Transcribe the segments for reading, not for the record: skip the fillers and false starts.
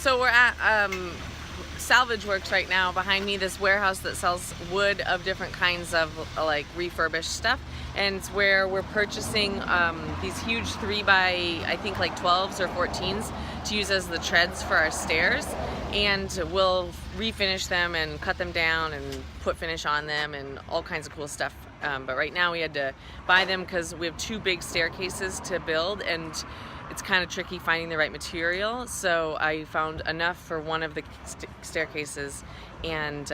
So we're at Salvage Works right now. Behind me, this warehouse that sells wood of different kinds of like refurbished stuff, and it's where we're purchasing these huge 3x I think like 12s or 14s to use as the treads for our stairs, and we'll refinish them and cut them down and put finish on them and all kinds of cool stuff. But right now we had to buy them because we have two big staircases to build, and it's kind of tricky finding the right material. So I found enough for one of the staircases, and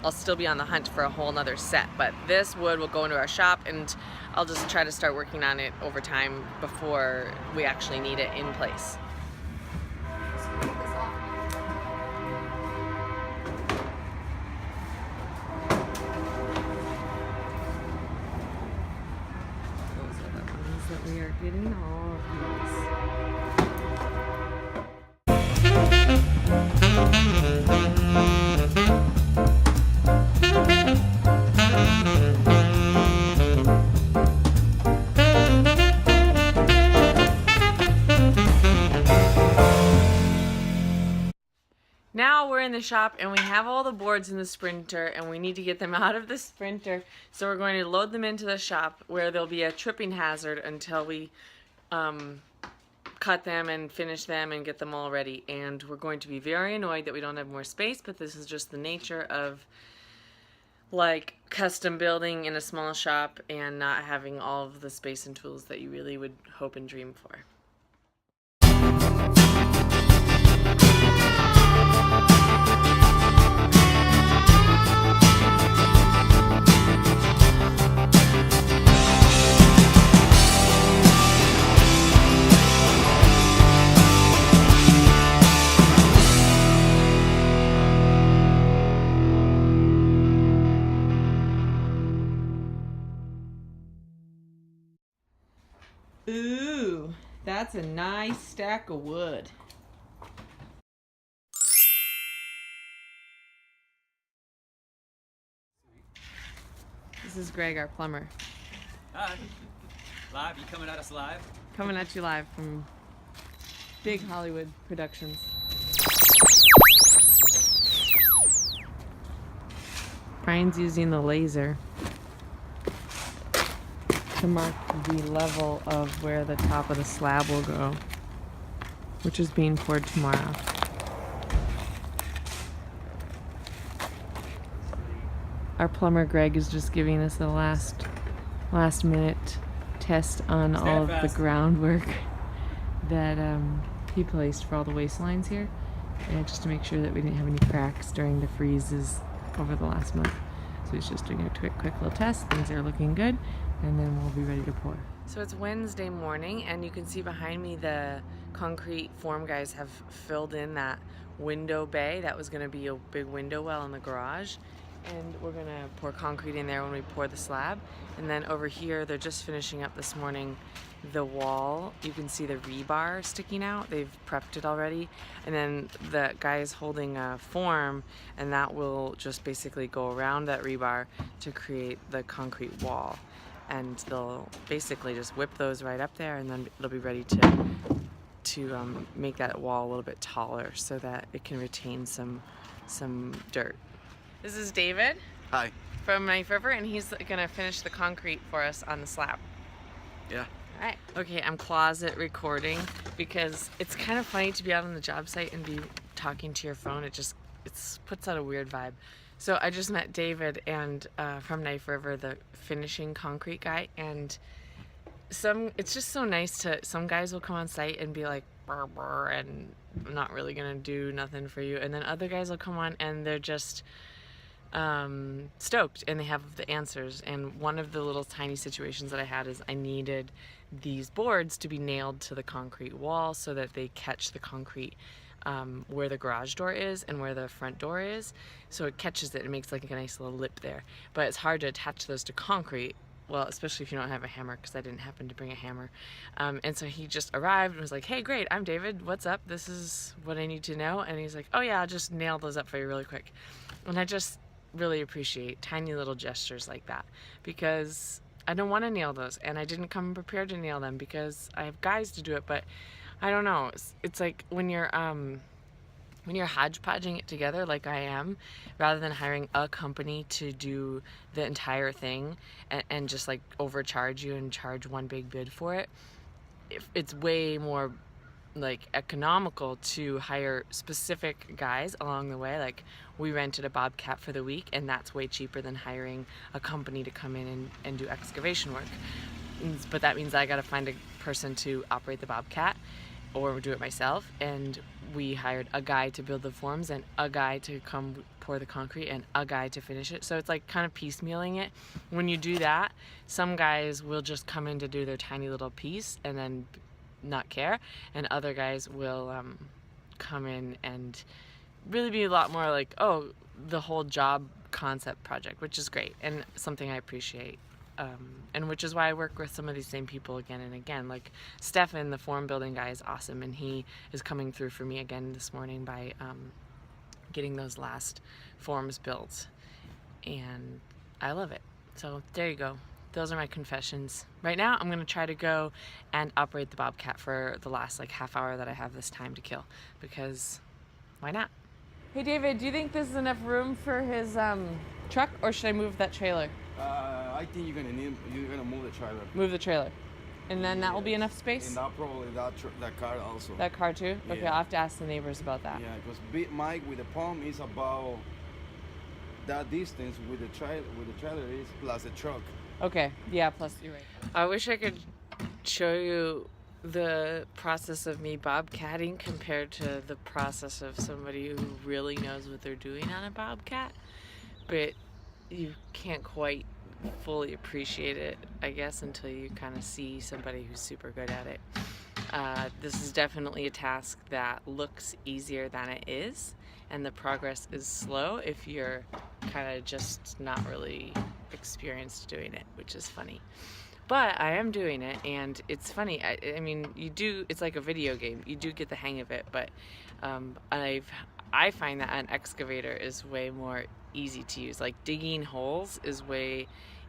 I'll still be on the hunt for a whole nother set. But this wood will go into our shop, and I'll just try to start working on it over time before we actually need it in place. That we are getting all of these. Now we're in the shop and we have all the boards in the sprinter, and we need to get them out of the sprinter. So we're going to load them into the shop where there'll be a tripping hazard until we cut them and finish them and get them all ready. And we're going to be very annoyed that we don't have more space, but this is just the nature of like custom building in a small shop and not having all of the space and tools that you really would hope and dream for. Ooh, that's a nice stack of wood. This is Greg, our plumber. Hi. Live? You coming at us live? Coming at you live from big Hollywood productions. Brian's using the laser to mark the level of where the top of the slab will go, which is being poured tomorrow. Our plumber Greg is just giving us the last minute test on all of the groundwork that he placed for all the waste lines here, and just to make sure that we didn't have any cracks during the freezes over the last month. So he's just doing a quick little test. Things are looking good, and then we'll be ready to pour. So it's Wednesday morning, and you can see behind me the concrete form guys have filled in that window bay. That was going to be a big window well in the garage, and we're going to pour concrete in there when we pour the slab. And then over here, they're just finishing up this morning the wall. You can see the rebar sticking out. They've prepped it already, and then the guy is holding a form, and that will just basically go around that rebar to create the concrete wall. And they'll basically just whip those right up there, and then it'll be ready to make that wall a little bit taller so that it can retain some dirt. This is David. Hi. From Knife River, and he's gonna finish the concrete for us on the slab. Yeah. All right. Okay, I'm closet recording because it's kind of funny to be out on the job site and be talking to your phone. It puts out a weird vibe. So I just met David and from Knife River, the finishing concrete guy, and it's just so nice to, some guys will come on site and be like, brr, brr, and I'm not really gonna do nothing for you, and then other guys will come on and they're just stoked and they have the answers. And one of the little tiny situations that I had is I needed these boards to be nailed to the concrete wall so that they catch the concrete where the garage door is and where the front door is, so it catches it and makes like a nice little lip there. But it's hard to attach those to concrete, well, especially if you don't have a hammer, because I didn't happen to bring a hammer. And so he just arrived and was like, hey, great, I'm David, what's up, this is what I need to know. And he's like, oh yeah, I'll just nail those up for you really quick. And I just really appreciate tiny little gestures like that, because I don't want to nail those, and I didn't come prepared to nail them because I have guys to do it. But I don't know, it's like when you're when you're hodgepodging it together like I am, rather than hiring a company to do the entire thing and just like overcharge you and charge one big bid for it, it's way more like economical to hire specific guys along the way. Like we rented a bobcat for the week, and that's way cheaper than hiring a company to come in and do excavation work. But that means I got to find a person to operate the bobcat or do it myself, and we hired a guy to build the forms and a guy to come pour the concrete and a guy to finish it. So it's like kind of piecemealing it. When you do that, some guys will just come in to do their tiny little piece and then not care, and other guys will come in and really be a lot more like, oh, the whole job concept project, which is great and something I appreciate. And which is why I work with some of these same people again and again. Like Stefan, the form building guy, is awesome, and he is coming through for me again this morning by getting those last forms built, and I love it. So there you go. Those are my confessions. Right now, I'm gonna try to go and operate the bobcat for the last like half hour that I have this time to kill, because why not? Hey David, do you think this is enough room for his truck, or should I move that trailer? I think you're gonna move the trailer. Move the trailer, and then that will be enough space. And that probably that car also. That car too? Okay, Yeah. I'll have to ask the neighbors about that. Yeah, because Big Mike with the pump is about that distance with the trailer is plus the truck. Okay, yeah, plus you're right. I wish I could show you the process of me bobcatting compared to the process of somebody who really knows what they're doing on a bobcat, but you can't quite fully appreciate it, I guess, until you kind of see somebody who's super good at it. This is definitely a task that looks easier than it is, and the progress is slow if you're kind of just not really experienced doing it, which is funny. But I am doing it, and it's funny. I mean, it's like a video game. You do get the hang of it, but I find that an excavator is way more easy to use. Like digging holes is way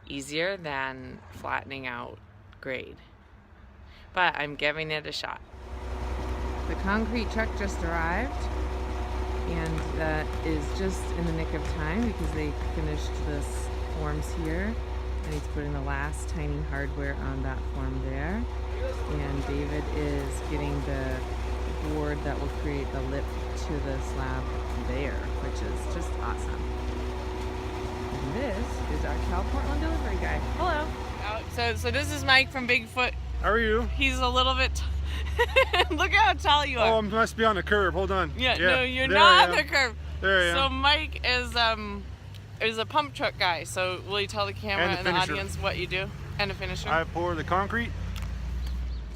easier than flattening out grade. But I'm giving it a shot. The concrete truck just arrived, and that is just in the nick of time because they finished this forms here, and he's putting the last tiny hardware on that form there. And David is getting the board that will create the lip to the slab there, which is just awesome. And this is our Cal Portland delivery guy. Hello. So this is Mike from Bigfoot. How are you? He's a little bit look how tall you are. Oh, I must be on the curve. Hold on. Yeah, no, you're not on the curve. There I am. So Mike is a pump truck guy. So will you tell the camera and the audience what you do? And a finisher? I pour the concrete,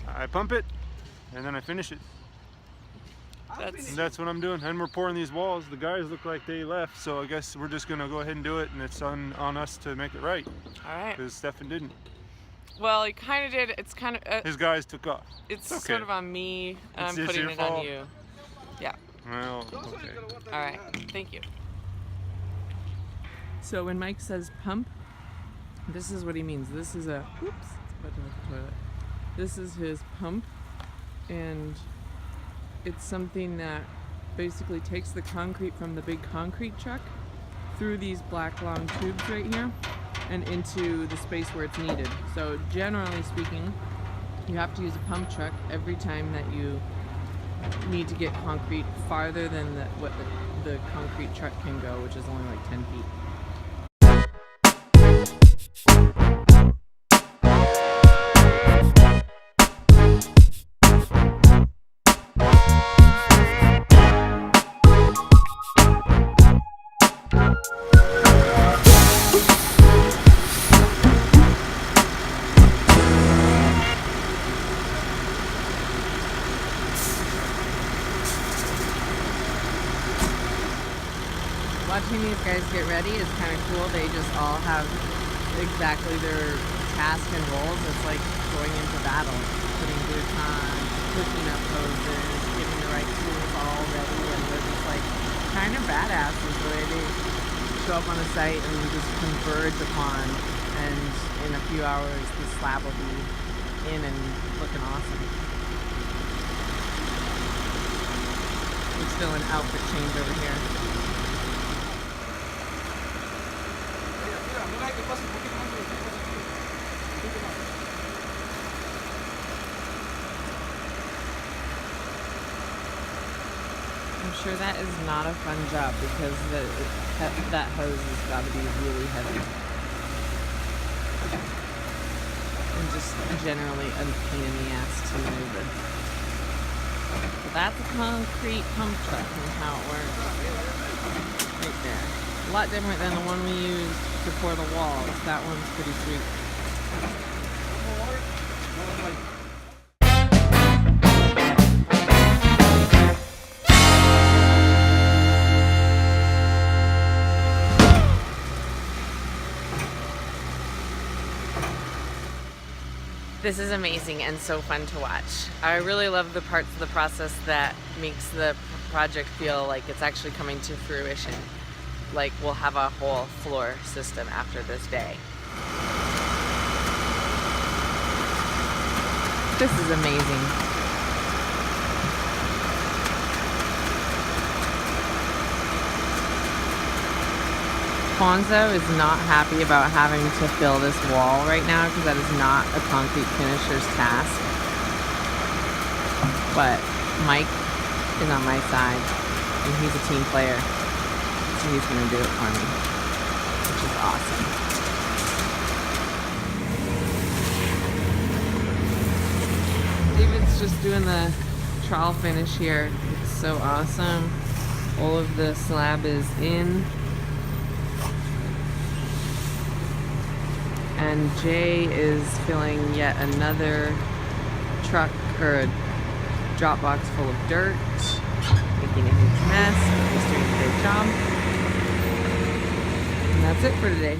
I pump it, and then I finish it. That's what I'm doing. And we're pouring these walls. The guys look like they left, so I guess we're just gonna go ahead and do it, and it's on us to make it right. All right. Because Stefan didn't. Well, he kind of did. It's kind of his guys took off. It's okay. Sort of on me. I'm putting it on you. Yeah. Well, okay. All right. Thank you. So when Mike says pump, this is what he means. This is a oops. It's about to hit the toilet. This is his pump, and it's something that basically takes the concrete from the big concrete truck through these black long tubes right here and into the space where it's needed. So generally speaking, you have to use a pump truck every time that you need to get concrete farther than what the concrete truck can go, which is only like 10 feet. Watching these guys get ready is kind of cool. They just all have exactly their task and roles. It's like going into battle, putting boots on, hooking up hoses, getting the right tools all ready, and they're just like kind of badasses the way they show up on the site and just converge upon, and in a few hours the slab will be in and looking awesome. It's still an outfit change over here. I'm sure that is not a fun job because that hose has got to be really heavy. And just generally a pain in the ass to maneuver. But that's a concrete pump truck and how it works. Right there. A lot different than the one we used to pour the walls. That one's pretty sweet. This is amazing and so fun to watch. I really love the parts of the process that makes the project feel like it's actually coming to fruition. Like we'll have a whole floor system after this day. This is amazing. Fonzo is not happy about having to fill this wall right now because that is not a concrete finisher's task. But Mike is on my side and he's a team player. So he's gonna do it for me, which is awesome. David's just doing the trowel finish here. It's so awesome. All of the slab is in. And Jay is filling yet another truck or a drop box full of dirt, making a huge mess, but he's doing a great job. And that's it for today.